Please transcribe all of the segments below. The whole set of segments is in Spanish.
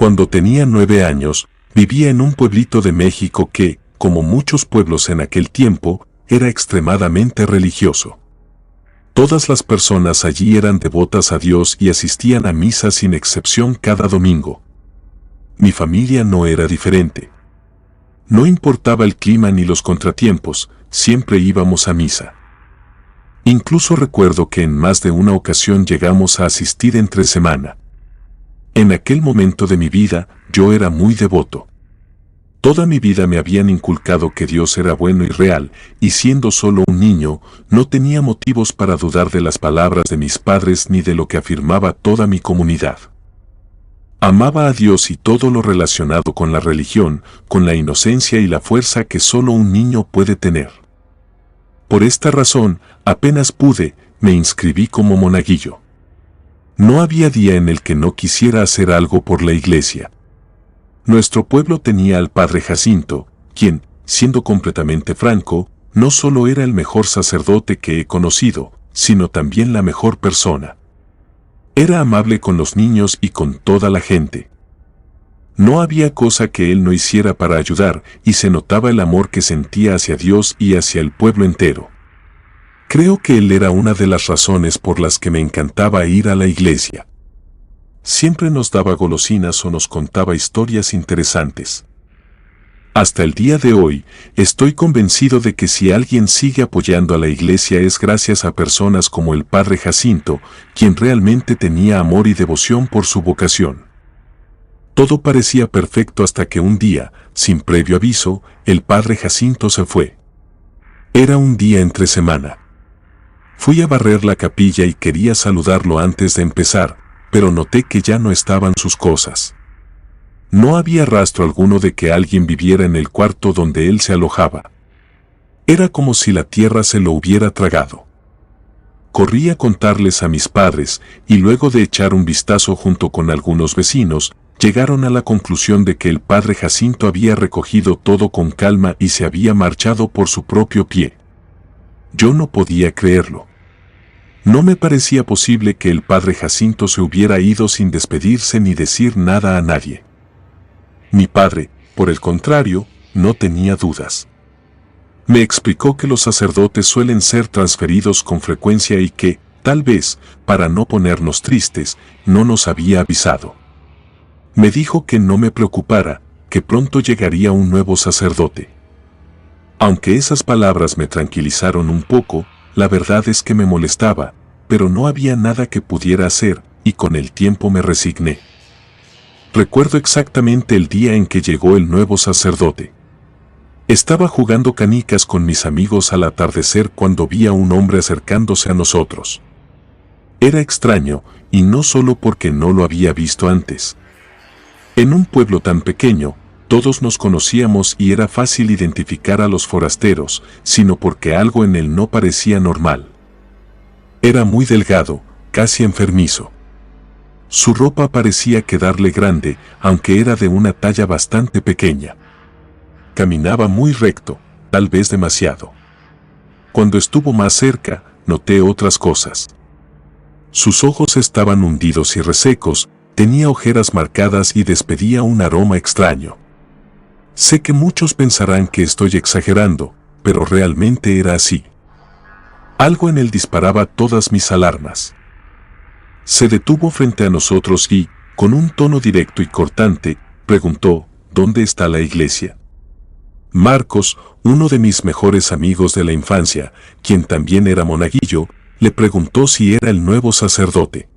Cuando tenía 9 años, vivía en un pueblito de México que, como muchos pueblos en aquel tiempo, era extremadamente religioso. Todas las personas allí eran devotas a Dios y asistían a misa sin excepción cada domingo. Mi familia no era diferente. No importaba el clima ni los contratiempos, siempre íbamos a misa. Incluso recuerdo que en más de una ocasión llegamos a asistir entre semana. En aquel momento de mi vida, yo era muy devoto. Toda mi vida me habían inculcado que Dios era bueno y real, y siendo solo un niño, no tenía motivos para dudar de las palabras de mis padres ni de lo que afirmaba toda mi comunidad. Amaba a Dios y todo lo relacionado con la religión, con la inocencia y la fuerza que solo un niño puede tener. Por esta razón, apenas pude, me inscribí como monaguillo. No había día en el que no quisiera hacer algo por la iglesia. Nuestro pueblo tenía al padre Jacinto, quien, siendo completamente franco, no solo era el mejor sacerdote que he conocido, sino también la mejor persona. Era amable con los niños y con toda la gente. No había cosa que él no hiciera para ayudar, y se notaba el amor que sentía hacia Dios y hacia el pueblo entero. Creo que él era una de las razones por las que me encantaba ir a la iglesia. Siempre nos daba golosinas o nos contaba historias interesantes. Hasta el día de hoy, estoy convencido de que si alguien sigue apoyando a la iglesia es gracias a personas como el padre Jacinto, quien realmente tenía amor y devoción por su vocación. Todo parecía perfecto hasta que un día, sin previo aviso, el padre Jacinto se fue. Era un día entre semana. Fui a barrer la capilla y quería saludarlo antes de empezar, pero noté que ya no estaban sus cosas. No había rastro alguno de que alguien viviera en el cuarto donde él se alojaba. Era como si la tierra se lo hubiera tragado. Corrí a contarles a mis padres, y luego de echar un vistazo junto con algunos vecinos, llegaron a la conclusión de que el padre Jacinto había recogido todo con calma y se había marchado por su propio pie. Yo no podía creerlo. No me parecía posible que el padre Jacinto se hubiera ido sin despedirse ni decir nada a nadie. Mi padre, por el contrario, no tenía dudas. Me explicó que los sacerdotes suelen ser transferidos con frecuencia y que, tal vez, para no ponernos tristes, no nos había avisado. Me dijo que no me preocupara, que pronto llegaría un nuevo sacerdote. Aunque esas palabras me tranquilizaron un poco, la verdad es que me molestaba, pero no había nada que pudiera hacer, y con el tiempo me resigné. Recuerdo exactamente el día en que llegó el nuevo sacerdote. Estaba jugando canicas con mis amigos al atardecer cuando vi a un hombre acercándose a nosotros. Era extraño, y no solo porque no lo había visto antes. En un pueblo tan pequeño, todos nos conocíamos y era fácil identificar a los forasteros, sino porque algo en él no parecía normal. Era muy delgado, casi enfermizo. Su ropa parecía quedarle grande, aunque era de una talla bastante pequeña. Caminaba muy recto, tal vez demasiado. Cuando estuvo más cerca, noté otras cosas. Sus ojos estaban hundidos y resecos, tenía ojeras marcadas y despedía un aroma extraño. Sé que muchos pensarán que estoy exagerando, pero realmente era así. Algo en él disparaba todas mis alarmas. Se detuvo frente a nosotros y, con un tono directo y cortante, preguntó, ¿dónde está la iglesia? Marcos, uno de mis mejores amigos de la infancia, quien también era monaguillo, le preguntó si era el nuevo sacerdote.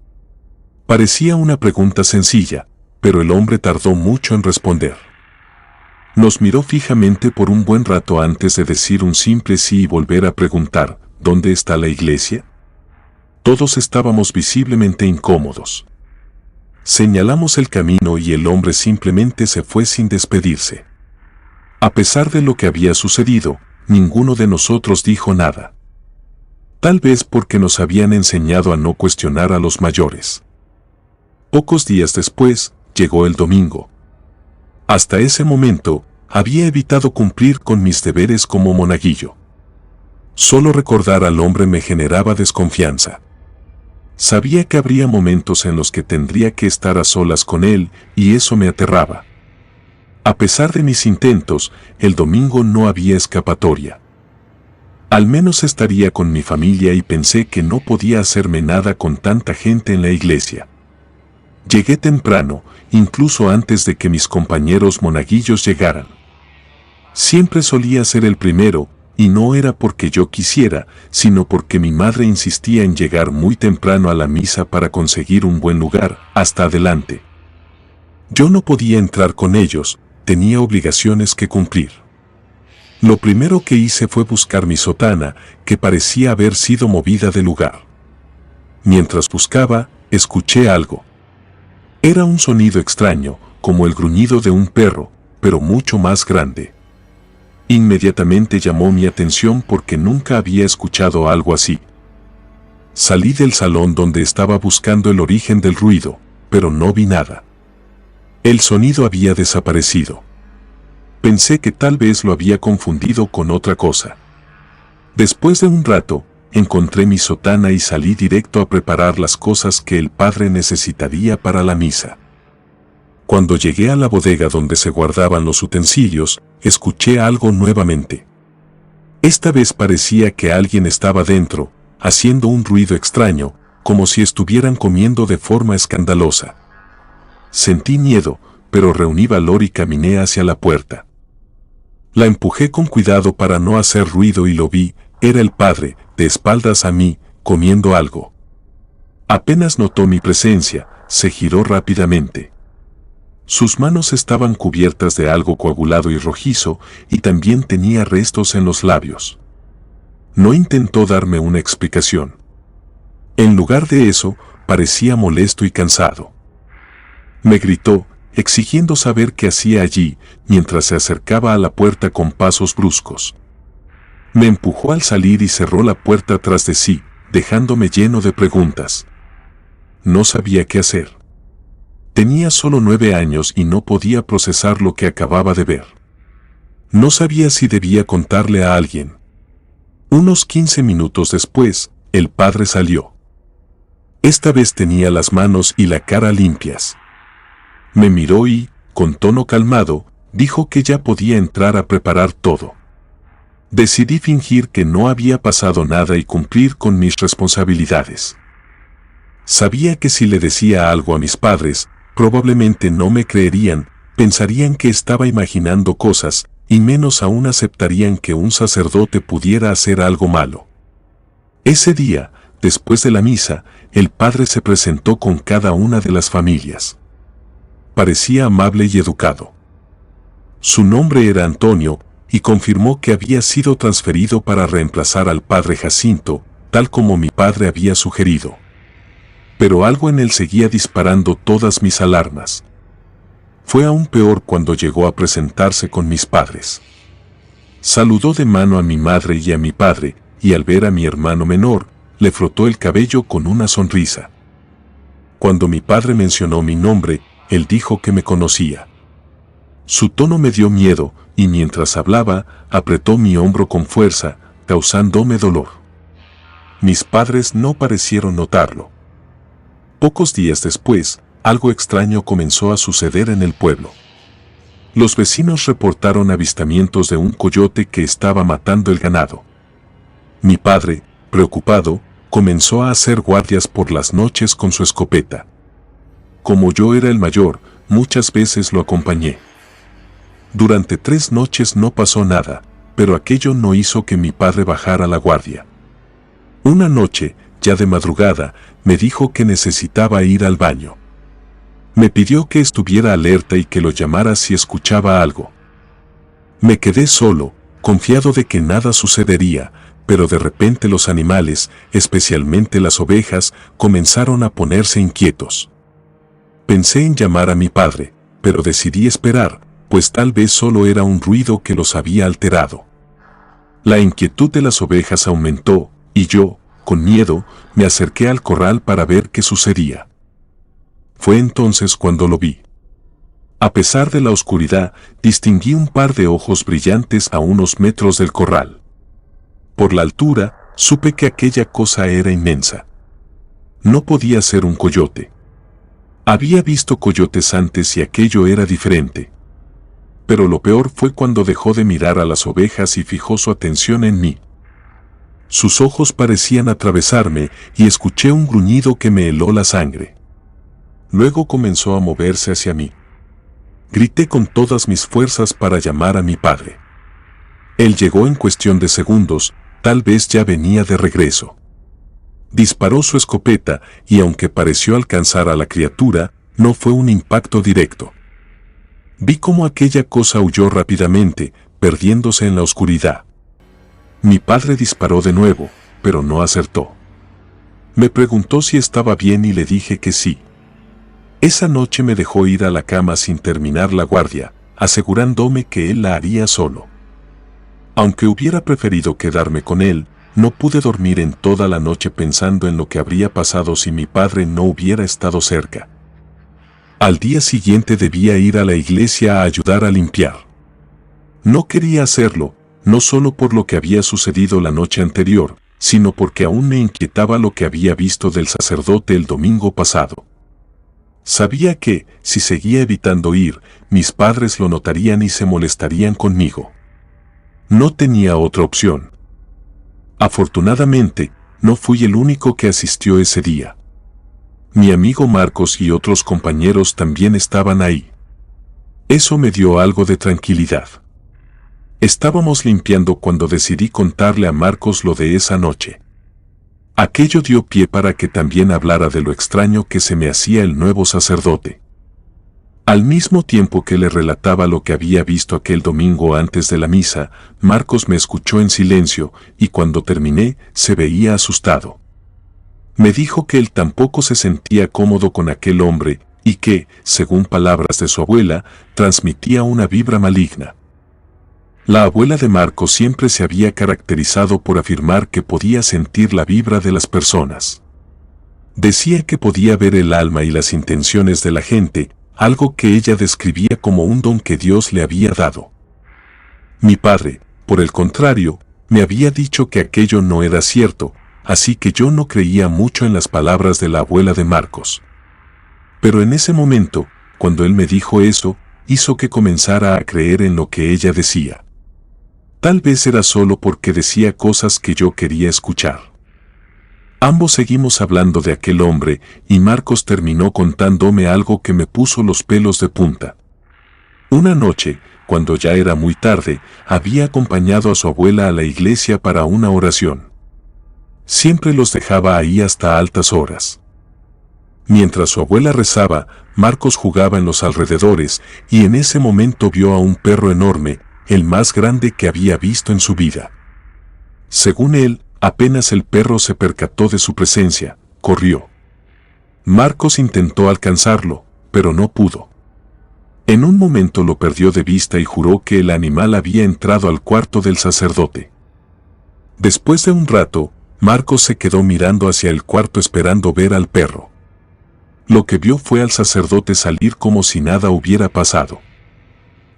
Parecía una pregunta sencilla, pero el hombre tardó mucho en responder. Nos miró fijamente por un buen rato antes de decir un simple sí y volver a preguntar, ¿dónde está la iglesia? Todos estábamos visiblemente incómodos. Señalamos el camino y el hombre simplemente se fue sin despedirse. A pesar de lo que había sucedido, ninguno de nosotros dijo nada. Tal vez porque nos habían enseñado a no cuestionar a los mayores. Pocos días después, llegó el domingo. Hasta ese momento, había evitado cumplir con mis deberes como monaguillo. Solo recordar al hombre me generaba desconfianza. Sabía que habría momentos en los que tendría que estar a solas con él, y eso me aterraba. A pesar de mis intentos, el domingo no había escapatoria. Al menos estaría con mi familia y pensé que no podía hacerme nada con tanta gente en la iglesia. Llegué temprano, incluso antes de que mis compañeros monaguillos llegaran. Siempre solía ser el primero, y no era porque yo quisiera, sino porque mi madre insistía en llegar muy temprano a la misa para conseguir un buen lugar, hasta adelante. Yo no podía entrar con ellos, tenía obligaciones que cumplir. Lo primero que hice fue buscar mi sotana, que parecía haber sido movida del lugar. Mientras buscaba, escuché algo. Era un sonido extraño, como el gruñido de un perro, pero mucho más grande. Inmediatamente llamó mi atención porque nunca había escuchado algo así. Salí del salón donde estaba buscando el origen del ruido, pero no vi nada. El sonido había desaparecido. Pensé que tal vez lo había confundido con otra cosa. Después de un rato, encontré mi sotana y salí directo a preparar las cosas que el padre necesitaría para la misa. Cuando llegué a la bodega donde se guardaban los utensilios, escuché algo nuevamente. Esta vez parecía que alguien estaba dentro, haciendo un ruido extraño, como si estuvieran comiendo de forma escandalosa. Sentí miedo, pero reuní valor y caminé hacia la puerta. La empujé con cuidado para no hacer ruido y lo vi, era el padre, de espaldas a mí, comiendo algo. Apenas notó mi presencia, se giró rápidamente. Sus manos estaban cubiertas de algo coagulado y rojizo, y también tenía restos en los labios. No intentó darme una explicación. En lugar de eso, parecía molesto y cansado. Me gritó, exigiendo saber qué hacía allí, mientras se acercaba a la puerta con pasos bruscos. Me empujó al salir y cerró la puerta tras de sí, dejándome lleno de preguntas. No sabía qué hacer. Tenía solo 9 años y no podía procesar lo que acababa de ver. No sabía si debía contarle a alguien. Unos 15 minutos después, el padre salió. Esta vez tenía las manos y la cara limpias. Me miró y, con tono calmado, dijo que ya podía entrar a preparar todo. Decidí fingir que no había pasado nada y cumplir con mis responsabilidades. Sabía que si le decía algo a mis padres, probablemente no me creerían, pensarían que estaba imaginando cosas, y menos aún aceptarían que un sacerdote pudiera hacer algo malo. Ese día, después de la misa, el padre se presentó con cada una de las familias. Parecía amable y educado. Su nombre era Antonio, y confirmó que había sido transferido para reemplazar al padre Jacinto, tal como mi padre había sugerido. Pero algo en él seguía disparando todas mis alarmas. Fue aún peor cuando llegó a presentarse con mis padres. Saludó de mano a mi madre y a mi padre, y al ver a mi hermano menor, le frotó el cabello con una sonrisa. Cuando mi padre mencionó mi nombre, él dijo que me conocía. Su tono me dio miedo, y mientras hablaba, apretó mi hombro con fuerza, causándome dolor. Mis padres no parecieron notarlo. Pocos días después, algo extraño comenzó a suceder en el pueblo. Los vecinos reportaron avistamientos de un coyote que estaba matando el ganado. Mi padre, preocupado, comenzó a hacer guardias por las noches con su escopeta. Como yo era el mayor, muchas veces lo acompañé. Durante 3 noches no pasó nada, pero aquello no hizo que mi padre bajara la guardia. Una noche, ya de madrugada, me dijo que necesitaba ir al baño. Me pidió que estuviera alerta y que lo llamara si escuchaba algo. Me quedé solo, confiado de que nada sucedería, pero de repente los animales, especialmente las ovejas, comenzaron a ponerse inquietos. Pensé en llamar a mi padre, pero decidí esperar, pues tal vez solo era un ruido que los había alterado. La inquietud de las ovejas aumentó, y yo, con miedo, me acerqué al corral para ver qué sucedía. Fue entonces cuando lo vi. A pesar de la oscuridad, distinguí un par de ojos brillantes a unos metros del corral. Por la altura, supe que aquella cosa era inmensa. No podía ser un coyote. Había visto coyotes antes y aquello era diferente. Pero lo peor fue cuando dejó de mirar a las ovejas y fijó su atención en mí. Sus ojos parecían atravesarme y escuché un gruñido que me heló la sangre. Luego comenzó a moverse hacia mí. Grité con todas mis fuerzas para llamar a mi padre. Él llegó en cuestión de segundos, tal vez ya venía de regreso. Disparó su escopeta y aunque pareció alcanzar a la criatura, no fue un impacto directo. Vi cómo aquella cosa huyó rápidamente, perdiéndose en la oscuridad. Mi padre disparó de nuevo, pero no acertó. Me preguntó si estaba bien y le dije que sí. Esa noche me dejó ir a la cama sin terminar la guardia, asegurándome que él la haría solo. Aunque hubiera preferido quedarme con él, no pude dormir en toda la noche pensando en lo que habría pasado si mi padre no hubiera estado cerca. Al día siguiente debía ir a la iglesia a ayudar a limpiar. No quería hacerlo, no solo por lo que había sucedido la noche anterior, sino porque aún me inquietaba lo que había visto del sacerdote el domingo pasado. Sabía que, si seguía evitando ir, mis padres lo notarían y se molestarían conmigo. No tenía otra opción. Afortunadamente, no fui el único que asistió ese día. Mi amigo Marcos y otros compañeros también estaban ahí. Eso me dio algo de tranquilidad. Estábamos limpiando cuando decidí contarle a Marcos lo de esa noche. Aquello dio pie para que también hablara de lo extraño que se me hacía el nuevo sacerdote. Al mismo tiempo que le relataba lo que había visto aquel domingo antes de la misa, Marcos me escuchó en silencio y cuando terminé se veía asustado. Me dijo que él tampoco se sentía cómodo con aquel hombre y que, según palabras de su abuela, transmitía una vibra maligna. La abuela de Marcos siempre se había caracterizado por afirmar que podía sentir la vibra de las personas. Decía que podía ver el alma y las intenciones de la gente, algo que ella describía como un don que Dios le había dado. Mi padre, por el contrario, me había dicho que aquello no era cierto, así que yo no creía mucho en las palabras de la abuela de Marcos. Pero en ese momento, cuando él me dijo eso, hizo que comenzara a creer en lo que ella decía. Tal vez era solo porque decía cosas que yo quería escuchar. Ambos seguimos hablando de aquel hombre y Marcos terminó contándome algo que me puso los pelos de punta. Una noche, cuando ya era muy tarde, había acompañado a su abuela a la iglesia para una oración. Siempre los dejaba ahí hasta altas horas. Mientras su abuela rezaba, Marcos jugaba en los alrededores y en ese momento vio a un perro enorme, el más grande que había visto en su vida. Según él, apenas el perro se percató de su presencia, corrió. Marcos intentó alcanzarlo, pero no pudo. En un momento lo perdió de vista y juró que el animal había entrado al cuarto del sacerdote. Después de un rato, Marcos se quedó mirando hacia el cuarto esperando ver al perro. Lo que vio fue al sacerdote salir como si nada hubiera pasado.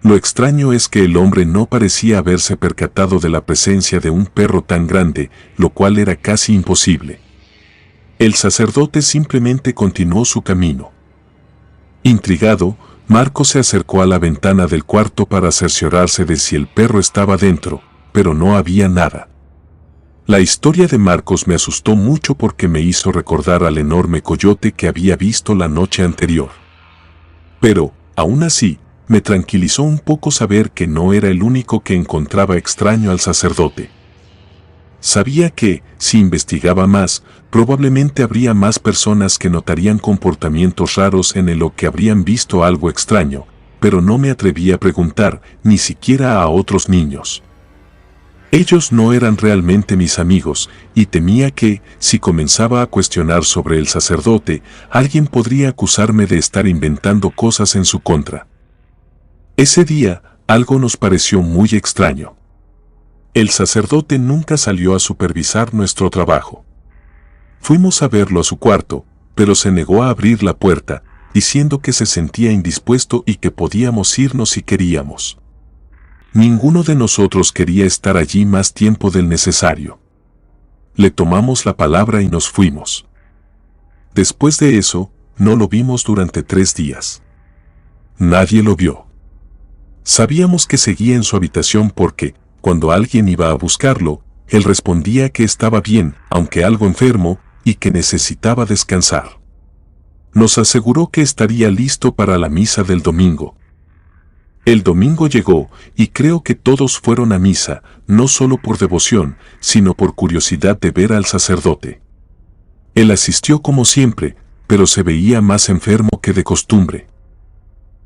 Lo extraño es que el hombre no parecía haberse percatado de la presencia de un perro tan grande, lo cual era casi imposible. El sacerdote simplemente continuó su camino. Intrigado, Marcos se acercó a la ventana del cuarto para cerciorarse de si el perro estaba dentro, pero no había nada. La historia de Marcos me asustó mucho porque me hizo recordar al enorme coyote que había visto la noche anterior. Pero, aún así, me tranquilizó un poco saber que no era el único que encontraba extraño al sacerdote. Sabía que, si investigaba más, probablemente habría más personas que notarían comportamientos raros en el o que habrían visto algo extraño, pero no me atreví a preguntar, ni siquiera a otros niños. Ellos no eran realmente mis amigos, y temía que, si comenzaba a cuestionar sobre el sacerdote, alguien podría acusarme de estar inventando cosas en su contra. Ese día, algo nos pareció muy extraño. El sacerdote nunca salió a supervisar nuestro trabajo. Fuimos a verlo a su cuarto, pero se negó a abrir la puerta, diciendo que se sentía indispuesto y que podíamos irnos si queríamos. Ninguno de nosotros quería estar allí más tiempo del necesario. Le tomamos la palabra y nos fuimos. Después de eso, no lo vimos durante 3 días. Nadie lo vio. Sabíamos que seguía en su habitación porque, cuando alguien iba a buscarlo, él respondía que estaba bien, aunque algo enfermo, y que necesitaba descansar. Nos aseguró que estaría listo para la misa del domingo. El domingo llegó, y creo que todos fueron a misa, no solo por devoción, sino por curiosidad de ver al sacerdote. Él asistió como siempre, pero se veía más enfermo que de costumbre.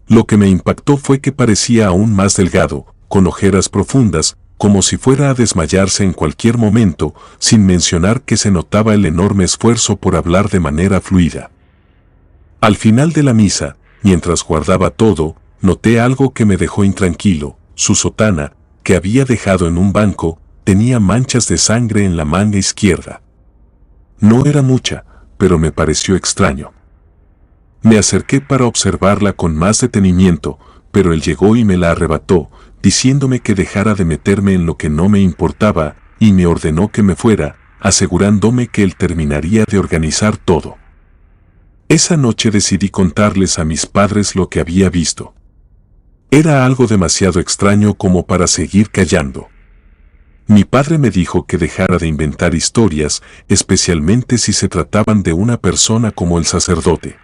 Lo que me impactó fue que parecía aún más delgado, con ojeras profundas, como si fuera a desmayarse en cualquier momento, sin mencionar que se notaba el enorme esfuerzo por hablar de manera fluida. Al final de la misa, mientras guardaba todo, noté algo que me dejó intranquilo. Su sotana, que había dejado en un banco, tenía manchas de sangre en la manga izquierda. No era mucha, pero me pareció extraño. Me acerqué para observarla con más detenimiento, pero él llegó y me la arrebató, diciéndome que dejara de meterme en lo que no me importaba, y me ordenó que me fuera, asegurándome que él terminaría de organizar todo. Esa noche decidí contarles a mis padres lo que había visto. Era algo demasiado extraño como para seguir callando. Mi padre me dijo que dejara de inventar historias, especialmente si se trataban de una persona como el sacerdote.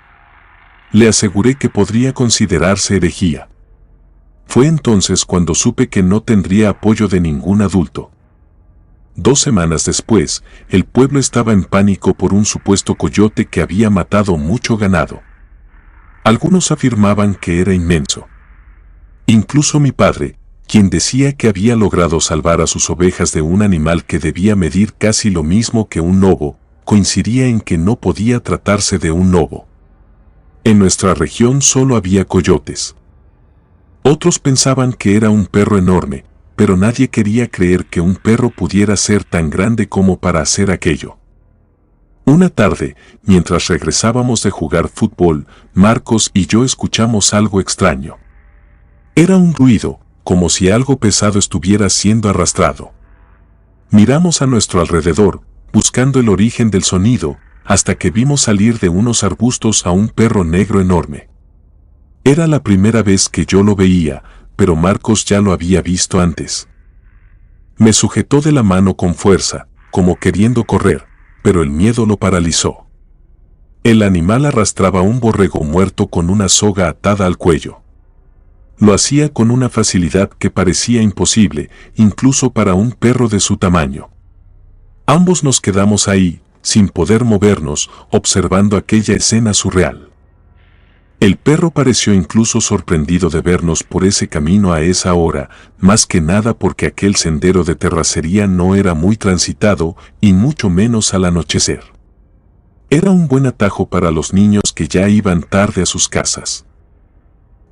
Le aseguré que podría considerarse herejía. Fue entonces cuando supe que no tendría apoyo de ningún adulto. 2 semanas después, el pueblo estaba en pánico por un supuesto coyote que había matado mucho ganado. Algunos afirmaban que era inmenso. Incluso mi padre, quien decía que había logrado salvar a sus ovejas de un animal que debía medir casi lo mismo que un lobo, coincidía en que no podía tratarse de un lobo. En nuestra región solo había coyotes. Otros pensaban que era un perro enorme, pero nadie quería creer que un perro pudiera ser tan grande como para hacer aquello. Una tarde, mientras regresábamos de jugar fútbol, Marcos y yo escuchamos algo extraño. Era un ruido, como si algo pesado estuviera siendo arrastrado. Miramos a nuestro alrededor, buscando el origen del sonido, hasta que vimos salir de unos arbustos a un perro negro enorme. Era la primera vez que yo lo veía, pero Marcos ya lo había visto antes. Me sujetó de la mano con fuerza, como queriendo correr, pero el miedo lo paralizó. El animal arrastraba un borrego muerto con una soga atada al cuello. Lo hacía con una facilidad que parecía imposible, incluso para un perro de su tamaño. Ambos nos quedamos ahí, sin poder movernos, observando aquella escena surreal. El perro pareció incluso sorprendido de vernos por ese camino a esa hora, más que nada porque aquel sendero de terracería no era muy transitado, y mucho menos al anochecer. Era un buen atajo para los niños que ya iban tarde a sus casas.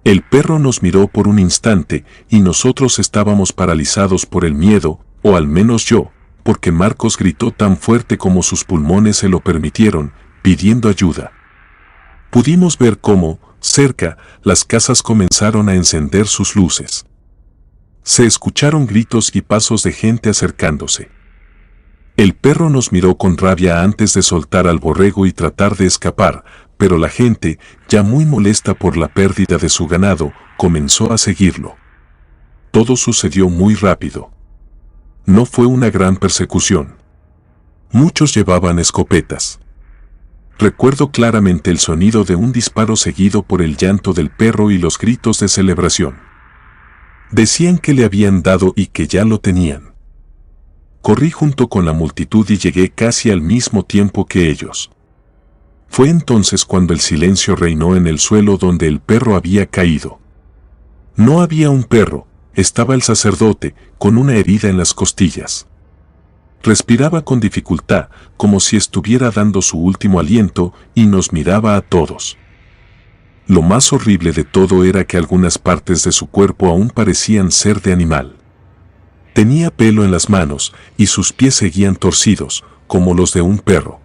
El perro nos miró por un instante, y nosotros estábamos paralizados por el miedo, o al menos yo, porque Marcos gritó tan fuerte como sus pulmones se lo permitieron, pidiendo ayuda. Pudimos ver cómo, cerca, las casas comenzaron a encender sus luces. Se escucharon gritos y pasos de gente acercándose. El perro nos miró con rabia antes de soltar al borrego y tratar de escapar, pero la gente, ya muy molesta por la pérdida de su ganado, comenzó a seguirlo. Todo sucedió muy rápido. No fue una gran persecución. Muchos llevaban escopetas. Recuerdo claramente el sonido de un disparo seguido por el llanto del perro y los gritos de celebración. Decían que le habían dado y que ya lo tenían. Corrí junto con la multitud y llegué casi al mismo tiempo que ellos. Fue entonces cuando el silencio reinó en el suelo donde el perro había caído. No había un perro, estaba el sacerdote, con una herida en las costillas. Respiraba con dificultad, como si estuviera dando su último aliento, y nos miraba a todos. Lo más horrible de todo era que algunas partes de su cuerpo aún parecían ser de animal. Tenía pelo en las manos, y sus pies seguían torcidos, como los de un perro.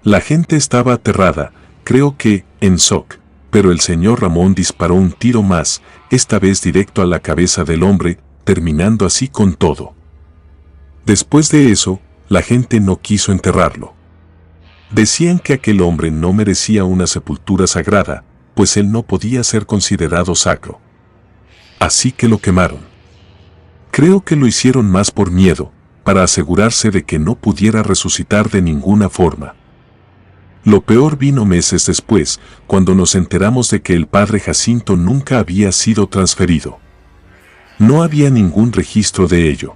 La gente estaba aterrada, creo que, en shock, pero el señor Ramón disparó un tiro más, esta vez directo a la cabeza del hombre, terminando así con todo. Después de eso, la gente no quiso enterrarlo. Decían que aquel hombre no merecía una sepultura sagrada, pues él no podía ser considerado sacro. Así que lo quemaron. Creo que lo hicieron más por miedo, para asegurarse de que no pudiera resucitar de ninguna forma. Lo peor vino meses después, cuando nos enteramos de que el padre Jacinto nunca había sido transferido. No había ningún registro de ello.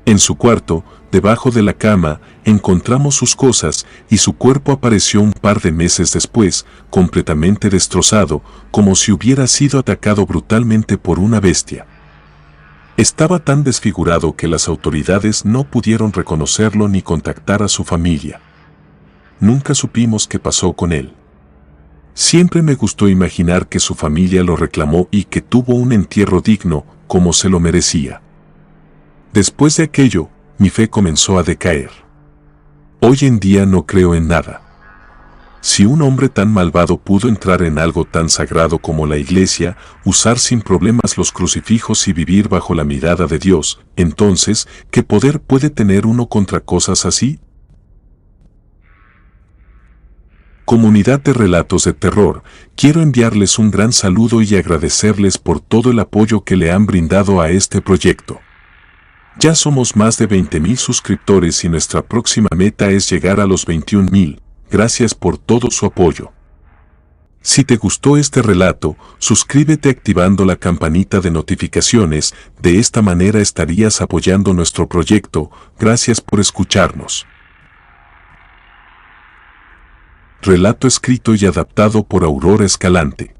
En su cuarto, debajo de la cama, encontramos sus cosas y su cuerpo apareció un par de meses después, completamente destrozado, como si hubiera sido atacado brutalmente por una bestia. Estaba tan desfigurado que las autoridades no pudieron reconocerlo ni contactar a su familia. Nunca supimos qué pasó con él. Siempre me gustó imaginar que su familia lo reclamó y que tuvo un entierro digno, como se lo merecía. Después de aquello, mi fe comenzó a decaer. Hoy en día no creo en nada. Si un hombre tan malvado pudo entrar en algo tan sagrado como la iglesia, usar sin problemas los crucifijos y vivir bajo la mirada de Dios, entonces, ¿qué poder puede tener uno contra cosas así? Comunidad de Relatos de Terror, quiero enviarles un gran saludo y agradecerles por todo el apoyo que le han brindado a este proyecto. Ya somos más de 20,000 suscriptores y nuestra próxima meta es llegar a los 21,000. Gracias por todo su apoyo. Si te gustó este relato, suscríbete activando la campanita de notificaciones, de esta manera estarías apoyando nuestro proyecto. Gracias por escucharnos. Relato escrito y adaptado por Aurora Escalante.